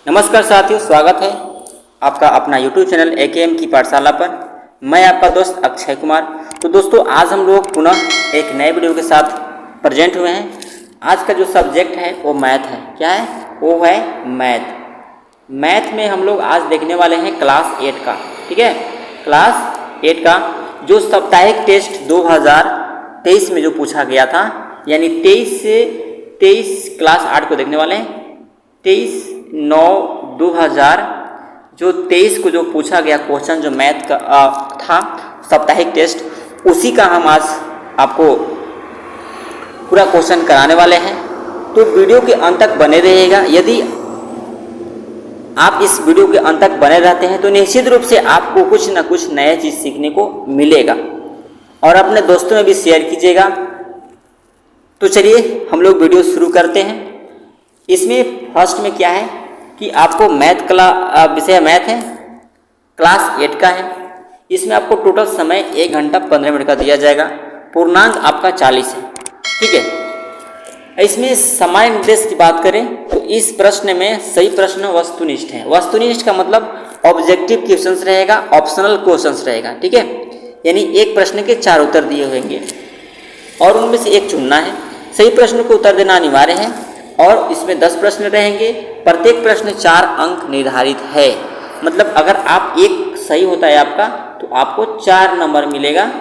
नमस्कार साथियों, स्वागत है आपका अपना YouTube चैनल AKM की पाठशाला पर। मैं आपका दोस्त अक्षय कुमार। तो दोस्तों, आज हम लोग पुनः एक नए वीडियो के साथ प्रेजेंट हुए हैं। आज का जो सब्जेक्ट है वो मैथ है। क्या है? वो है मैथ में हम लोग आज देखने वाले हैं क्लास 8 का। ठीक है, क्लास 8 का जो साप्ताहिक टेस्ट 2023 में जो पूछा गया था, यानी 23 से 23 क्लास 8 को देखने वाले हैं। 23/9/2000 जो 23 को जो पूछा गया क्वेश्चन जो मैथ का था साप्ताहिक टेस्ट, उसी का हम आज आपको पूरा क्वेश्चन कराने वाले हैं। तो वीडियो के अंत तक बने रहिएगा। यदि आप इस वीडियो के अंत तक बने रहते हैं तो निश्चित रूप से आपको कुछ ना कुछ नया चीज़ सीखने को मिलेगा और अपने दोस्तों में भी शेयर कीजिएगा। तो चलिए हम लोग वीडियो शुरू करते हैं। इसमें फर्स्ट में क्या है कि आपको मैथ विषय मैथ है, क्लास 8 का है। इसमें आपको टोटल समय 1 घंटा 15 मिनट का दिया जाएगा। पूर्णांक आपका 40 है। ठीक है, इसमें समय निर्देश की बात करें तो इस प्रश्न में सही प्रश्न वस्तुनिष्ठ है। वस्तुनिष्ठ का मतलब ऑब्जेक्टिव क्वेश्चंस रहेगा, ऑप्शनल क्वेश्चंस रहेगा। ठीक है, यानी एक प्रश्न के 4 उत्तर दिए होंगे और उनमें से एक चुनना है। सही प्रश्न को उत्तर देना अनिवार्य है और इसमें 10 प्रश्न रहेंगे। प्रत्येक प्रश्न 4 अंक निर्धारित है। मतलब अगर आप एक सही होता है आपका तो आपको 4 नंबर मिलेगा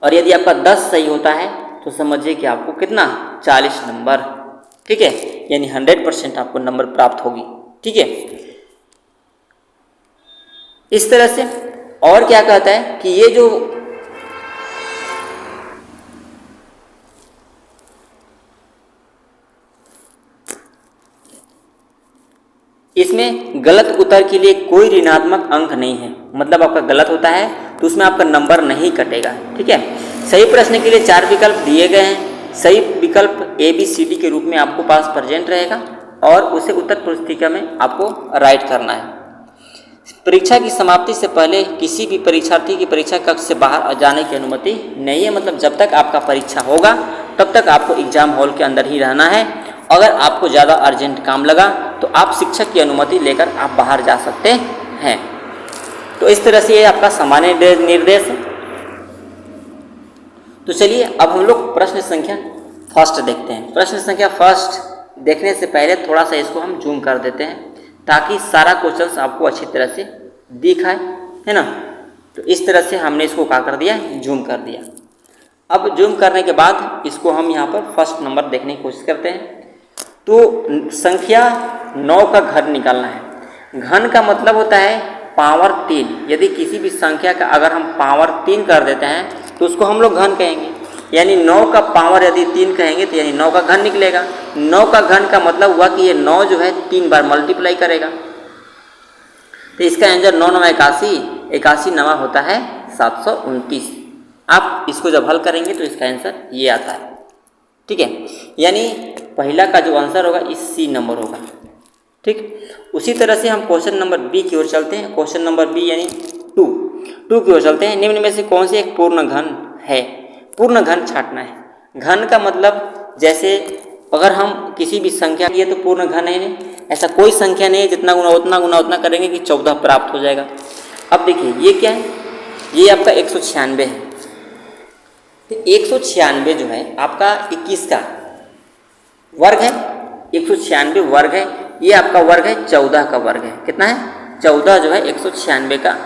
और यदि आपका 10 सही होता है तो समझिए कि आपको कितना 40 नंबर। ठीक है, यानी 100% आपको नंबर प्राप्त होगी। ठीक है, इस तरह से। और क्या कहता है कि ये जो इसमें गलत उत्तर के लिए कोई ऋणात्मक अंक नहीं है। मतलब आपका गलत होता है तो उसमें आपका नंबर नहीं कटेगा। ठीक है, सही प्रश्न के लिए 4 विकल्प दिए गए हैं। सही विकल्प ABCD के रूप में आपको पास प्रेजेंट रहेगा और उसे उत्तर पुस्तिका में आपको राइट करना है। परीक्षा की समाप्ति से पहले किसी भी परीक्षार्थी की परीक्षा कक्ष से बाहर जाने की अनुमति नहीं है। मतलब जब तक आपका परीक्षा होगा तब तक आपको एग्जाम हॉल के अंदर ही रहना है। अगर आपको ज़्यादा अर्जेंट काम लगा तो आप शिक्षक की अनुमति लेकर आप बाहर जा सकते हैं। तो इस तरह से ये आपका सामान्य निर्देश है। तो चलिए अब हम लोग प्रश्न संख्या फर्स्ट देखते हैं। प्रश्न संख्या फर्स्ट देखने से पहले थोड़ा सा इसको हम जूम कर देते हैं ताकि सारा क्वेश्चन आपको अच्छी तरह से दिखाए, है ना। तो इस तरह से हमने इसको क्या कर दिया, जूम कर दिया। अब जूम करने के बाद इसको हम यहाँ पर फर्स्ट नंबर देखने की कोशिश करते हैं। तो संख्या 9 का घन निकालना है। घन का मतलब होता है पावर 3। यदि किसी भी संख्या का अगर हम पावर 3 कर देते हैं तो उसको हम लोग घन कहेंगे। यानी 9 का पावर यदि 3 कहेंगे तो यानी 9 का घन निकलेगा। 9 का घन का मतलब हुआ कि ये 9 जो है 3 बार मल्टीप्लाई करेगा। तो इसका आंसर 9 9 81, 81 9 होता है 729। आप इसको जब हल करेंगे तो इसका आंसर ये आता है। ठीक है, यानी पहला का जो आंसर होगा इस C नंबर होगा। ठीक, उसी तरह से हम क्वेश्चन नंबर B की ओर चलते हैं। क्वेश्चन नंबर B यानी 2 की ओर चलते हैं। निम्न में से कौन से एक पूर्ण घन है? पूर्ण घन छांटना है। घन का मतलब जैसे अगर हम किसी भी संख्या लिए तो पूर्ण घन है नहीं, ऐसा कोई संख्या नहीं है जितना गुना उतना करेंगे कि 14 प्राप्त हो जाएगा। अब देखिए ये क्या है, ये आपका 196 है। तो 196 जो है आपका 21 का वर्ग है। 196 वर्ग है, ये आपका वर्ग है 14 का वर्ग है। कितना है? 14 जो है 196 का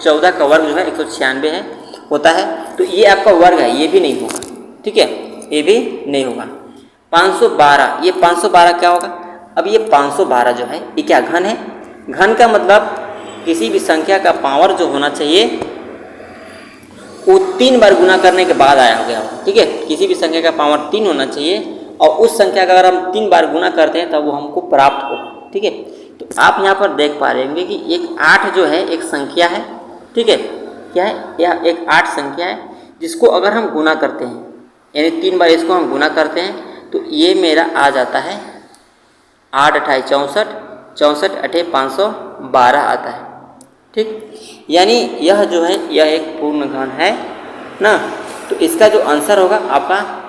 14 का वर्ग जो है 196 है होता है। तो ये आपका वर्ग है, ये भी नहीं होगा। ठीक है, ये भी नहीं होगा। 512, ये 512 क्या होगा? अब ये 512 जो है ये क्या घन है? घन का मतलब किसी भी संख्या का पावर जो होना चाहिए वो 3 बार गुना करने के बाद आया हो गया। ठीक है, किसी भी संख्या का पावर 3 होना चाहिए और उस संख्या का अगर हम 3 बार गुना करते हैं तब वो हमको प्राप्त हो। ठीक है, तो आप यहाँ पर देख पा रहे होंगे कि एक 8 जो है एक संख्या है। ठीक है, क्या है? यह एक 8 संख्या है जिसको अगर हम गुना करते हैं, यानी 3 बार इसको हम गुना करते हैं तो ये मेरा आ जाता है 8 8 64, 64 8 512 आता है। ठीक, यानी यह जो है यह एक पूर्ण घन है ना। तो इसका जो आंसर होगा आपका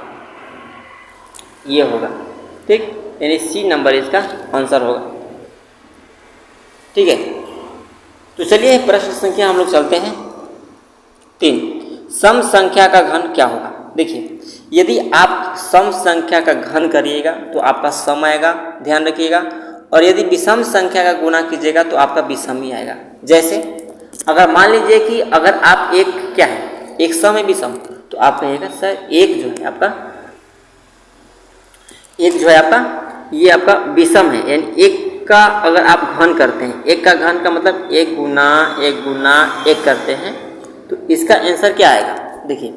ये होगा। ठीक, यानी C नंबर इसका आंसर होगा। ठीक है। तो चलिए प्रश्न संख्या हम लोग चलते हैं 3। सम संख्या का घन क्या होगा। देखिए, यदि आप सम संख्या का घन करिएगा तो आपका सम आएगा, ध्यान रखिएगा। और यदि विषम संख्या का गुणा कीजिएगा तो आपका विषम ही आएगा। जैसे अगर मान लीजिए कि अगर आप एक क्या है, एक सम है विषम, तो आप कहिएगा सर एक जो है आपका ये आपका विषम है, यानी एक का अगर आप घन करते हैं, एक का घन का मतलब एक गुना एक करते हैं, तो इसका आंसर क्या आएगा। देखिए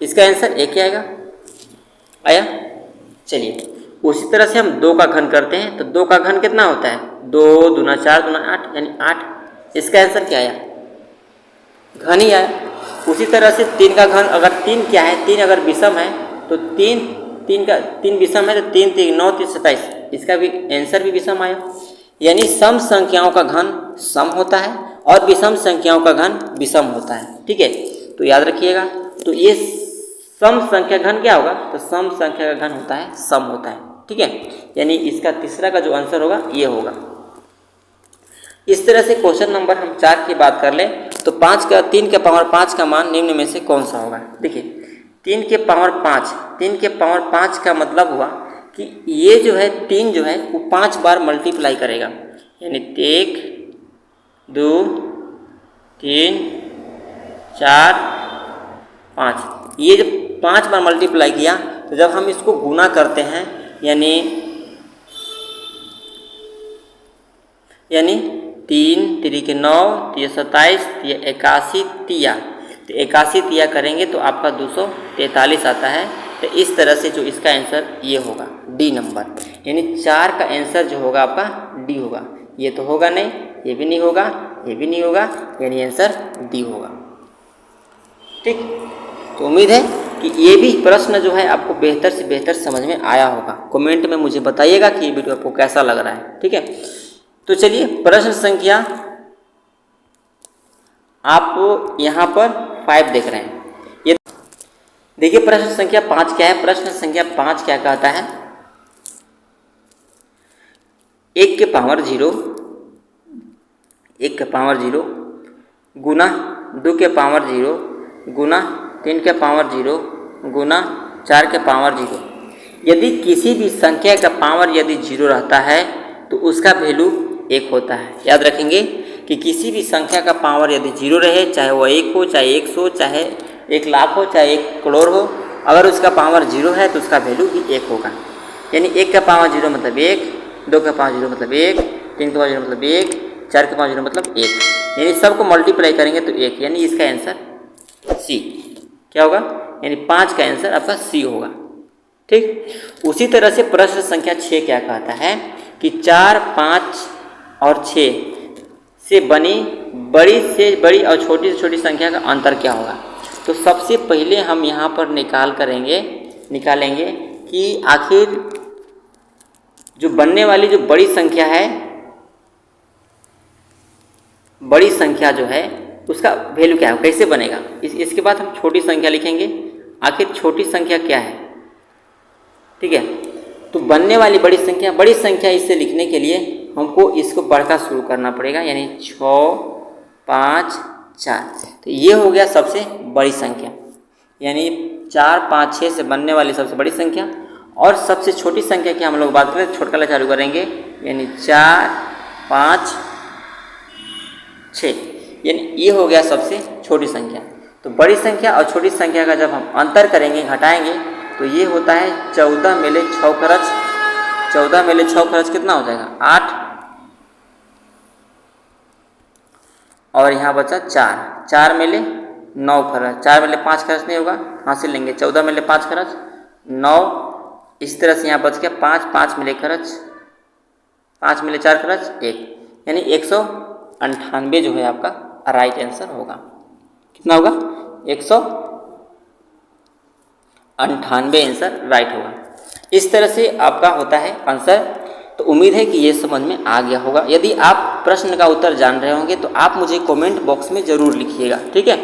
इसका आंसर एक ही आएगा, आया। चलिए उसी तरह से हम 2 का घन करते हैं, तो 2 का घन कितना होता है, 2 दूना 4 दूना 8 यानी 8। इसका आंसर क्या आया, घन ही आया। उसी तरह से 3 का घन, अगर 3 क्या है, 3 अगर विषम है तो 3 विषम है तो 3 3 9 3 27, इसका भी आंसर भी विषम आया। यानी सम संख्याओं का घन सम होता है और विषम संख्याओं का घन विषम होता है। ठीक है, तो याद रखिएगा। तो ये सम संख्या घन क्या होगा, तो सम संख्या का घन होता है सम होता है। ठीक है, यानी इसका तीसरा का जो आंसर होगा ये होगा। इस तरह से क्वेश्चन नंबर हम 4 की बात कर लें तो 3 के पावर 5 का मान निम्न में से कौन सा होगा। देखिए 3 के पावर 5 का मतलब हुआ कि ये जो है 3 जो है वो 5 बार मल्टीप्लाई करेगा, यानी 1 2 3 4 5। ये जब 5 बार मल्टीप्लाई किया तो जब हम इसको गुना करते हैं यानी 3 3 के 9 3 27 3 81 तिया, तो 81 तिया करेंगे तो आपका 243 आता है। तो इस तरह से जो इसका आंसर ये होगा डी नंबर, यानी 4 का आंसर जो होगा आपका डी होगा। ये तो होगा नहीं, ये भी नहीं होगा, ये भी नहीं होगा, यानी आंसर डी होगा। ठीक, तो उम्मीद है कि ये भी प्रश्न जो है आपको बेहतर से बेहतर समझ में आया होगा। कमेंट में मुझे बताइएगा कि ये वीडियो आपको कैसा लग रहा है। ठीक है, तो चलिए प्रश्न संख्या आप यहाँ पर 5 देख रहे हैं। ये देखिए प्रश्न संख्या 5 क्या है। प्रश्न संख्या 5 क्या कहता है, 1 के पावर 0 गुना 2 के पावर 0 गुना 3 के पावर 0 गुना 4 के पावर 0। यदि किसी भी संख्या का पावर यदि 0 रहता है तो उसका वैल्यू 1 होता है। याद रखेंगे कि किसी भी संख्या का पावर यदि 0 रहे, चाहे वो 1 हो, चाहे 100 हो, चाहे 1 लाख हो, चाहे 1 करोड़ हो, अगर उसका पावर 0 है तो उसका वैल्यू भी 1 होगा। यानी 1 का पावर 0 मतलब 1, 2 का पावर 0 मतलब 1, 3 का पावर 0 मतलब 1, 4 का पावर 0 मतलब 1, यानी सबको मल्टीप्लाई करेंगे तो 1, यानी इसका आंसर सी क्या होगा, यानी 5 का आंसर आपका सी होगा। ठीक, उसी तरह से प्रश्न संख्या 6 क्या कहता है कि 4, 5 और 6 से बनी बड़ी से बड़ी और छोटी से छोटी संख्या का अंतर क्या होगा। तो सबसे पहले हम यहाँ पर निकालेंगे कि आखिर जो बनने वाली जो बड़ी संख्या है, बड़ी संख्या जो है उसका वैल्यू क्या है, कैसे बनेगा। इसके बाद हम छोटी संख्या लिखेंगे, आखिर छोटी संख्या क्या है। ठीक है, तो बनने वाली बड़ी संख्या इसे लिखने के लिए हमको इसको बढ़कर शुरू करना पड़ेगा, यानी 6 5 4। तो ये हो गया सबसे बड़ी संख्या, यानी 4 5 6 से बनने वाली सबसे बड़ी संख्या। और सबसे छोटी संख्या की हम लोग बात करें, छोटका ला चालू करेंगे, यानी 4 5 6, यानी ये हो गया सबसे छोटी संख्या। तो बड़ी संख्या और छोटी संख्या का जब हम अंतर करेंगे, घटाएंगे, तो ये होता है 14 मेले 6 खर्च, 14 मेले 6 खर्च कितना हो जाएगा 8, और यहाँ बचा 4, 4 मेले 9 खर्च, 4 मेले 5 खर्च नहीं होगा, हासिल लेंगे 14 मेले 5 खर्च 9। इस तरह से यहाँ बच गया 5, 5 मिले खर्च, 5 मिले 4 खर्च 1, यानी 198 जो है आपका राइट आंसर होगा। कितना होगा 198 आंसर राइट होगा। इस तरह से आपका होता है आंसर। तो उम्मीद है कि ये समझ में आ गया होगा। यदि आप प्रश्न का उत्तर जान रहे होंगे तो आप मुझे कमेंट बॉक्स में ज़रूर लिखिएगा। ठीक है,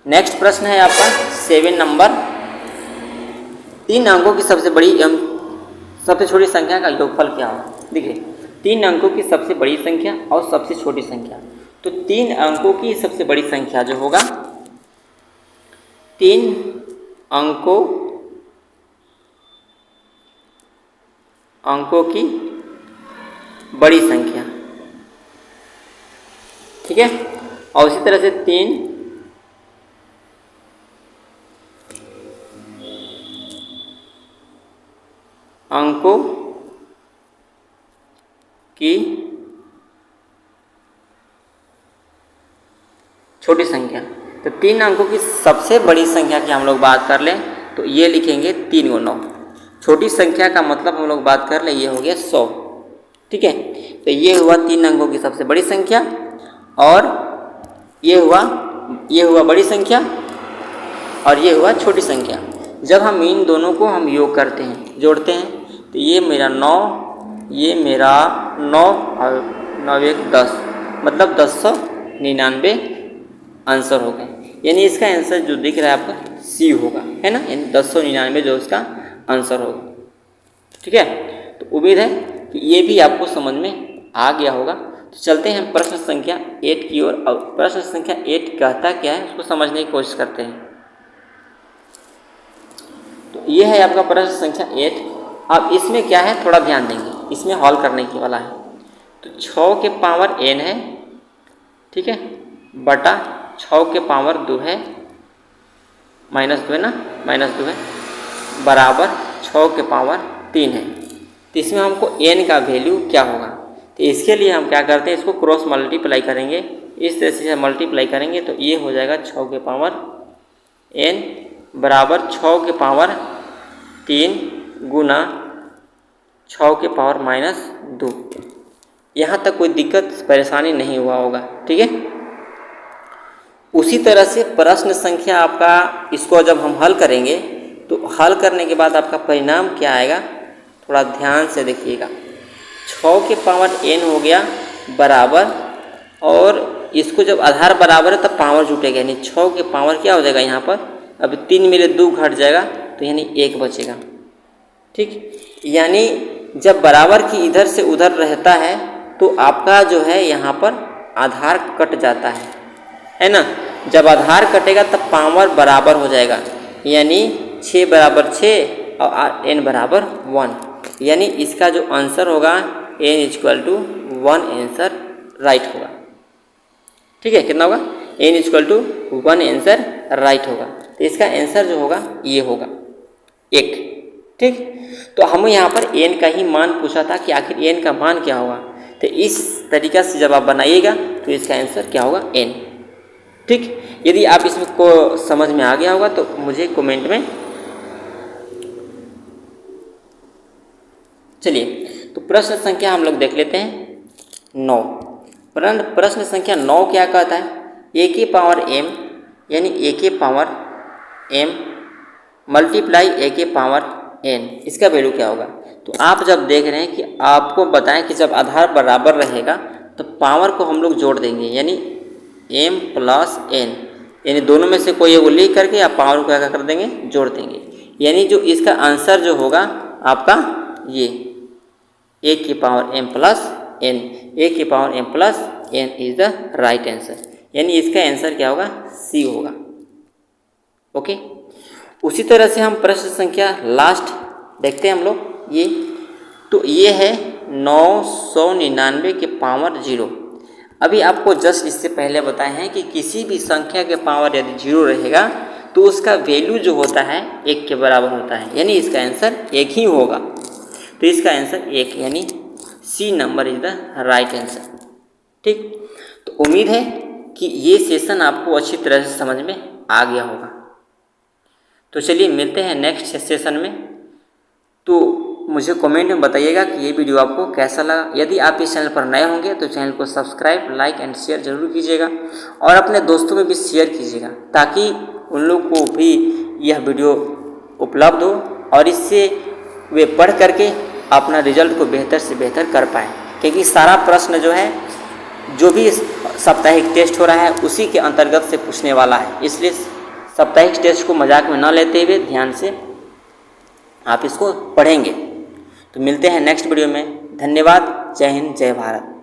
नेक्स्ट प्रश्न है आपका 7 नंबर, 3 अंकों की सबसे बड़ी एवं सबसे छोटी संख्या का योगफल क्या होगा। देखिए 3 अंकों की सबसे बड़ी संख्या और सबसे छोटी संख्या। तो 3 अंकों की सबसे बड़ी संख्या जो होगा, 3 अंकों की बड़ी संख्या, ठीक है। और इसी तरह से 3 अंकों की छोटी संख्या। तो 3 अंकों की सबसे बड़ी संख्या की हम लोग बात कर लें तो ये लिखेंगे 3 × 9। छोटी संख्या का मतलब हम लोग बात कर लें, ये हो गया 100, ठीक है। तो ये हुआ 3 अंकों की सबसे बड़ी संख्या, और ये हुआ बड़ी संख्या, और ये हुआ छोटी संख्या। जब हम इन दोनों को हम योग करते हैं, जोड़ते हैं, तो ये मेरा 9, ये मेरा 9 और 9 1 10, मतलब 1099 आंसर हो गए। यानी इसका आंसर जो दिख रहा है आपका सी होगा, है ना, यानी 1099 जो इसका आंसर होगा, ठीक है। तो उम्मीद है कि ये भी आपको समझ में आ गया होगा। तो चलते हैं प्रश्न संख्या 8 की ओर। और प्रश्न संख्या 8 कहता क्या है उसको समझने की कोशिश करते हैं। तो ये है आपका प्रश्न संख्या 8। अब इसमें क्या है थोड़ा ध्यान देंगे, इसमें हल करने की वाला है। तो 6 के पावर n है, ठीक है, बटा 6 के पावर 2 है, -2 है ना, -2 है, बराबर 6 के पावर 3 है। तो इसमें हमको n का वैल्यू क्या होगा, तो इसके लिए हम क्या करते हैं, इसको क्रॉस मल्टीप्लाई करेंगे। इस तरह से मल्टीप्लाई करेंगे तो ये हो जाएगा 6 के पावर n बराबर 6 के पावर 3 गुना 6 के पावर -2। यहाँ तक कोई दिक्कत परेशानी नहीं हुआ होगा, ठीक है। उसी तरह से प्रश्न संख्या आपका, इसको जब हम हल करेंगे तो हल करने के बाद आपका परिणाम क्या आएगा, थोड़ा ध्यान से देखिएगा। 6 के पावर n हो गया बराबर, और इसको जब आधार बराबर है तब पावर जुटेगा, यानी 6 के पावर क्या हो जाएगा यहाँ पर, अब 3 में 2 घट जाएगा तो यानी 1 बचेगा, ठीक। यानी जब बराबर की इधर से उधर रहता है तो आपका जो है यहाँ पर आधार कट जाता है ना। जब आधार कटेगा तब पावर बराबर हो जाएगा, यानी 6 बराबर 6 और n बराबर 1, यानी इसका जो आंसर होगा n = 1 आंसर राइट होगा, ठीक है। कितना होगा, n = 1 आंसर राइट होगा। तो इसका आंसर जो होगा ये होगा 1, ठीक। तो हम यहाँ पर n का ही मान पूछा था कि आखिर n का मान क्या होगा। तो इस तरीक़ा से जब आप बनाइएगा तो इसका आंसर क्या होगा, n, ठीक। यदि आप इसमें को समझ में आ गया होगा तो मुझे कमेंट में, चलिए। तो प्रश्न संख्या हम लोग देख लेते हैं 9। प्रश्न संख्या 9 क्या कहता है, a की पावर m यानी a की पावर m मल्टीप्लाई a की पावर n, इसका वैल्यू क्या होगा। तो आप जब देख रहे हैं कि आपको बताएं कि जब आधार बराबर रहेगा तो पावर को हम लोग जोड़ देंगे, यानी m + n, यानी दोनों में से कोई एगो लिख करके आप पावर को क्या कर देंगे, जोड़ देंगे। यानी जो इसका आंसर जो होगा आपका ये a की पावर m + n, a की power m + n is the right answer, यानी इसका आंसर क्या होगा, C होगा, ओके। उसी तरह से हम प्रश्न संख्या लास्ट देखते हैं हम लोग ये। तो ये है 999 के पावर 0। अभी आपको जस्ट इससे पहले बताए हैं कि किसी भी संख्या के पावर यदि 0 रहेगा तो उसका वैल्यू जो होता है 1 के बराबर होता है, यानी इसका आंसर 1 ही होगा। तो इसका आंसर 1, यानी C number is the right answer, ठीक। तो उम्मीद है कि ये सेशन आपको अच्छी तरह से समझ में आ गया होगा। तो चलिए मिलते हैं नेक्स्ट सेशन में। तो मुझे कमेंट में बताइएगा कि ये वीडियो आपको कैसा लगा। यदि आप इस चैनल पर नए होंगे तो चैनल को सब्सक्राइब, लाइक एंड शेयर जरूर कीजिएगा, और अपने दोस्तों में भी शेयर कीजिएगा ताकि उन लोग को भी यह वीडियो उपलब्ध हो और इससे वे पढ़ करके अपना रिजल्ट को बेहतर से बेहतर कर पाएँ। क्योंकि सारा प्रश्न जो है, जो भी साप्ताहिक टेस्ट हो रहा है उसी के अंतर्गत से पूछने वाला है, इसलिए साप्ताहिक टेस्ट को मजाक में न लेते हुए ध्यान से आप इसको पढ़ेंगे। तो मिलते हैं नेक्स्ट वीडियो में। धन्यवाद। जय हिंद जय भारत।